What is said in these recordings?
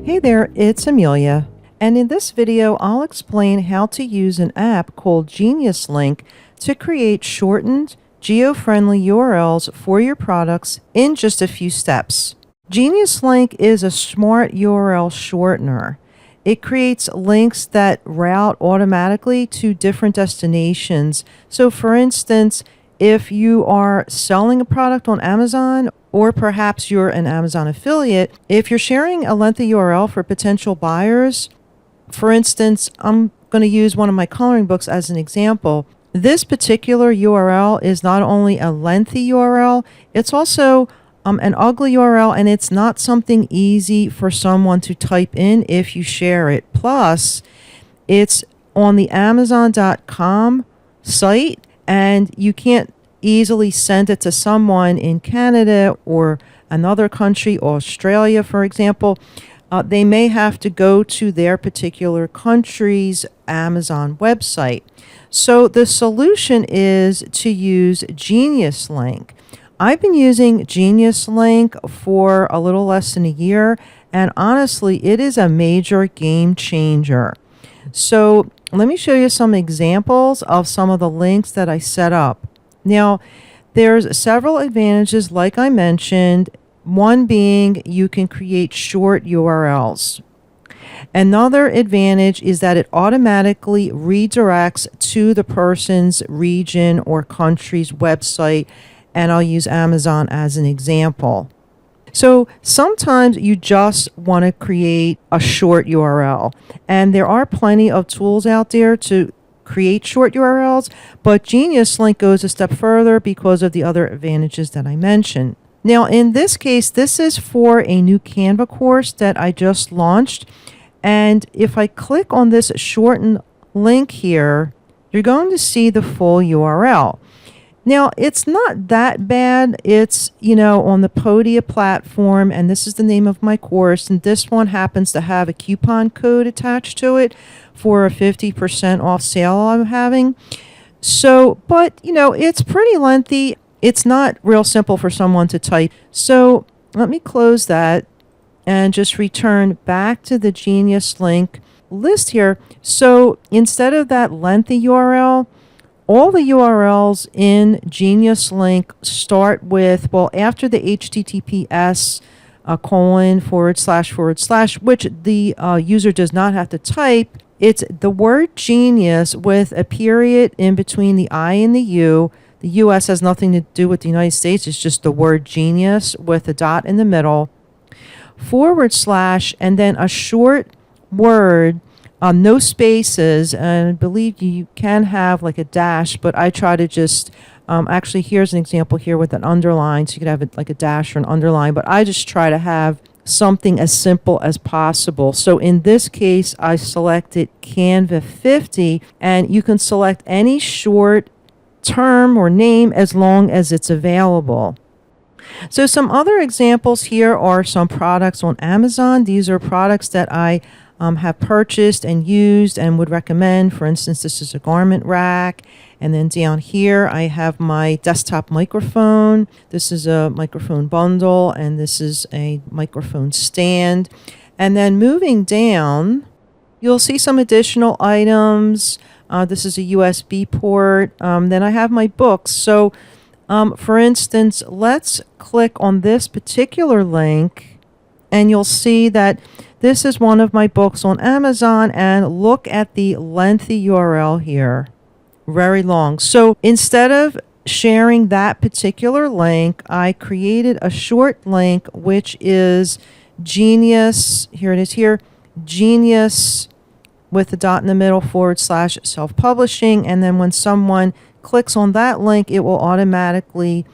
Hey there, it's Amelia, and in this video I'll explain how to use an app called Geniuslink to create shortened, geo-friendly URLs for your products in just a few steps. Geniuslink is a smart URL shortener. It creates links that route automatically to different destinations. So for instance, if you are selling a product on Amazon, or perhaps you're an Amazon affiliate, if you're sharing a lengthy URL for potential buyers, for instance, I'm going to use one of my coloring books as an example. This particular URL is not only a lengthy URL, it's also an ugly URL, and it's not something easy for someone to type in if you share it. Plus, it's on the Amazon.com site, and you can't easily send it to someone in Canada or another country, Australia, for example. They may have to go to their particular country's Amazon website. So the solution is to use Geniuslink. I've been using Geniuslink for a little less than a year, and honestly, it is a major game changer. So let me show you some examples of some of the links that I set up. Now, there's several advantages, like I mentioned, one being you can create short URLs. Another advantage is that it automatically redirects to the person's region or country's website, and I'll use Amazon as an example. So sometimes you just want to create a short URL, and there are plenty of tools out there to create short URLs, but Geniuslink goes a step further because of the other advantages that I mentioned. Now, in this case, this is for a new Canva course that I just launched, and if I click on this shortened link here, you're going to see the full URL. Now, it's not that bad. It's, on the Podia platform, and this is the name of my course, and this one happens to have a coupon code attached to it for a 50% off sale I'm having. So, but, it's pretty lengthy. It's not real simple for someone to type. So let me close that and just return back to the Geniuslink list here. So instead of that lengthy URL, all the URLs in Geniuslink start with, after the HTTPS ://, which the user does not have to type, it's the word genius with a period in between the I and the U. The US has nothing to do with the United States. It's just the word genius with a dot in the middle, / and then a short word, no spaces, and I believe you can have like a dash, but I try to just, actually here's an example here with an underline, so you could have it like a dash or an underline, but I just try to have something as simple as possible. So in this case, I selected Canva 50, and you can select any short term or name as long as it's available. So some other examples here are some products on Amazon. These are products that I have purchased and used and would recommend. For instance, this is a garment rack. And then down here, I have my desktop microphone. This is a microphone bundle, and this is a microphone stand. And then moving down, you'll see some additional items. This is a USB port. Then I have my books. So, for instance, let's click on this particular link, and you'll see that this is one of my books on Amazon, and look at the lengthy URL here. Very long. So instead of sharing that particular link, I created a short link, which is Genius. Here it is here. Genius with a dot in the middle / self-publishing. And then when someone clicks on that link, it will automatically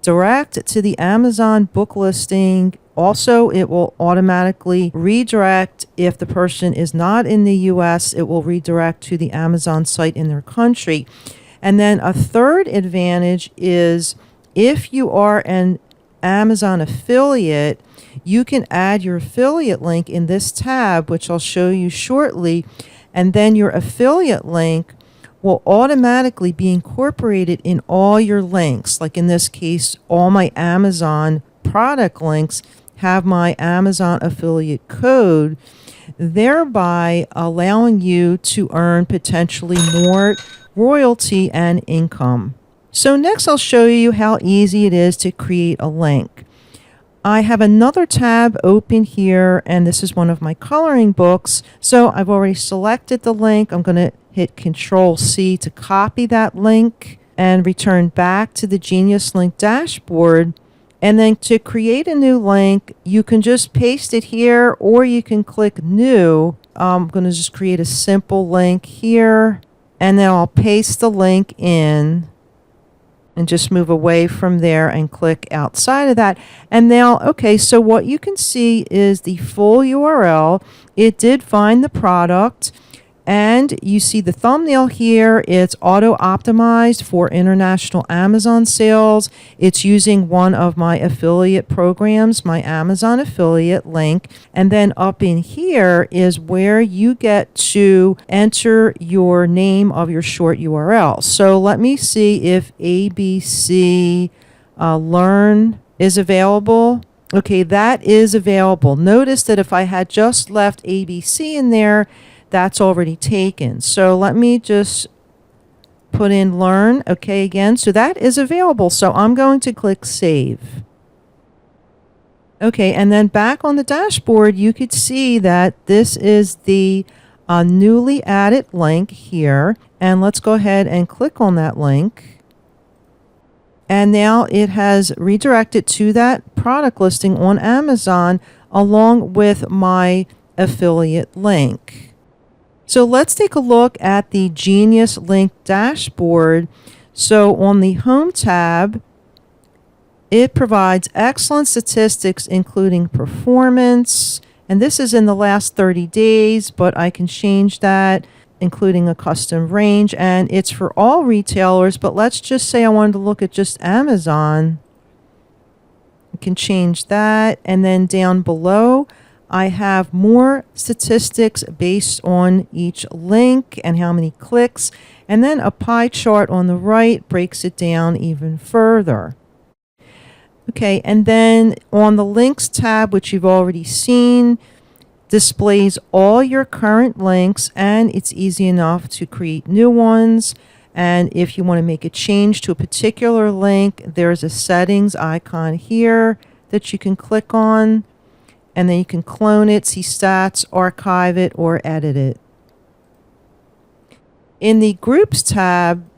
direct to the Amazon book listing. Also, it will automatically redirect if the person is not in the US, it will redirect to the Amazon site in their country. And then a third advantage is if you are an Amazon affiliate, you can add your affiliate link in this tab, which I'll show you shortly, and then your affiliate link will automatically be incorporated in all your links. Like in this case, all my Amazon product links have my Amazon affiliate code, thereby allowing you to earn potentially more royalty and income. So next I'll show you how easy it is to create a link. I have another tab open here, and this is one of my coloring books. So I've already selected the link. I'm going to hit Control-C to copy that link and return back to the Geniuslink dashboard. And then to create a new link, you can just paste it here, or you can click New. I'm going to just create a simple link here, and then I'll paste the link in and just move away from there and click outside of that. And now, okay, so what you can see is the full URL. It did find the product, and you see the thumbnail here. It's auto-optimized for international Amazon sales. It's using one of my affiliate programs, my Amazon affiliate link. And then up in here is where you get to enter your name of your short URL. So let me see if ABC Learn is available. Okay, that is available. Notice that if I had just left ABC in there, that's already taken. So let me just put in Learn. Okay, again, so that is available. So I'm going to click Save. Okay, and then back on the dashboard, you could see that this is the newly added link here. And let's go ahead and click on that link. And now it has redirected to that product listing on Amazon along with my affiliate link. So let's take a look at the Geniuslink dashboard. So on the Home tab, it provides excellent statistics, including performance. And this is in the last 30 days, but I can change that, including a custom range. And it's for all retailers, but let's just say I wanted to look at just Amazon. I can change that. And then down below, I have more statistics based on each link and how many clicks. And then a pie chart on the right breaks it down even further. Okay, and then on the Links tab, which you've already seen, displays all your current links, and it's easy enough to create new ones. And if you want to make a change to a particular link, there's a settings icon here that you can click on. And then you can clone it, see stats, archive it, or edit it. In the Groups tab,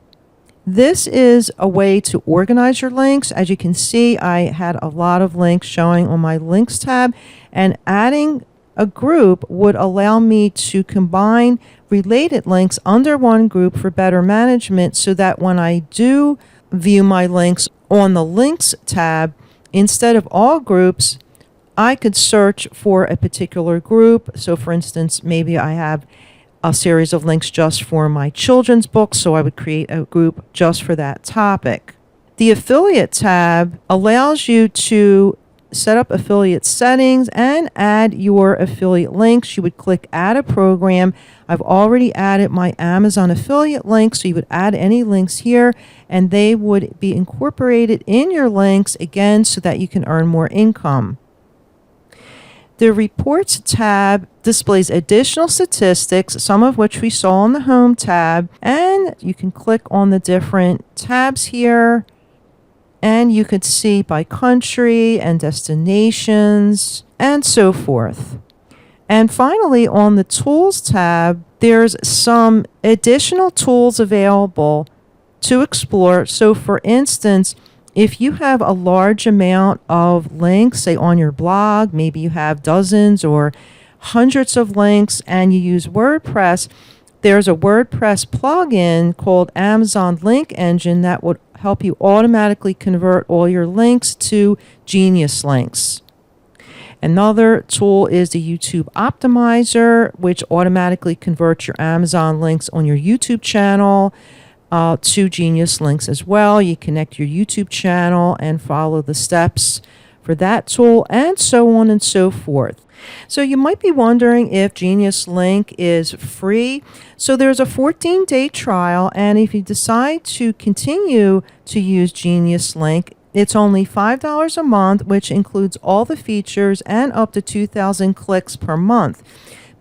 this is a way to organize your links. As you can see, I had a lot of links showing on my Links tab, and adding a group would allow me to combine related links under one group for better management, so that when I do view my links on the Links tab, instead of all groups, I could search for a particular group. So for instance, maybe I have a series of links just for my children's books, so I would create a group just for that topic. The Affiliate tab allows you to set up affiliate settings and add your affiliate links. You would click Add a Program. I've already added my Amazon affiliate links, so you would add any links here, and they would be incorporated in your links, again, so that you can earn more income. The Reports tab displays additional statistics, some of which we saw on the Home tab, and you can click on the different tabs here, and you could see by country and destinations and so forth. And finally, on the Tools tab, there's some additional tools available to explore. So for instance, if you have a large amount of links, say on your blog, maybe you have dozens or hundreds of links and you use WordPress, there's a WordPress plugin called Amazon Link Engine that would help you automatically convert all your links to Genius links. Another tool is the YouTube Optimizer, which automatically converts your Amazon links on your YouTube channel to Genius links as well. You connect your YouTube channel and follow the steps for that tool, and so on and so forth. So you might be wondering if Geniuslink is free. So there's a 14-day trial, and if you decide to continue to use Geniuslink, It's only $5 a month, which includes all the features and up to 2,000 clicks per month.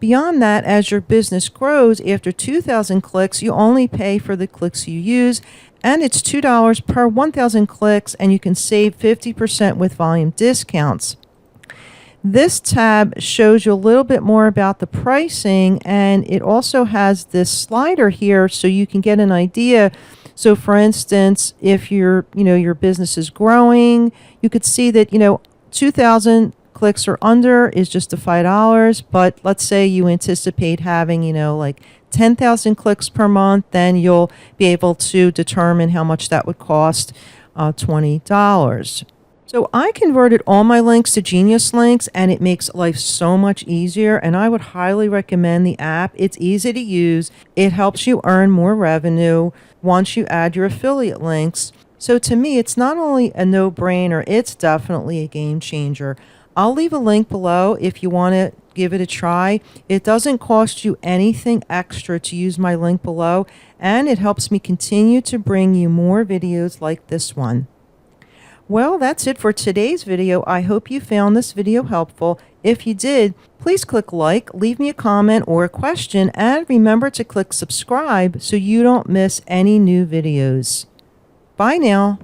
Beyond that, as your business grows, after 2,000 clicks, you only pay for the clicks you use, and it's $2 per 1,000 clicks, and you can save 50% with volume discounts. This tab shows you a little bit more about the pricing, and it also has this slider here so you can get an idea. So for instance, if your business is growing, you could see that 2,000 clicks or under is just the $5, but let's say you anticipate having like 10,000 clicks per month, then you'll be able to determine how much that would cost, $20. So I converted all my links to Geniuslinks, and it makes life so much easier, and I would highly recommend the app. It's easy to use. It helps you earn more revenue once you add your affiliate links. So to me, it's not only a no-brainer, it's definitely a game changer. I'll leave a link below if you want to give it a try. It doesn't cost you anything extra to use my link below, and it helps me continue to bring you more videos like this one. Well, that's it for today's video. I hope you found this video helpful. If you did, please click like, leave me a comment or a question, and remember to click subscribe so you don't miss any new videos. Bye now.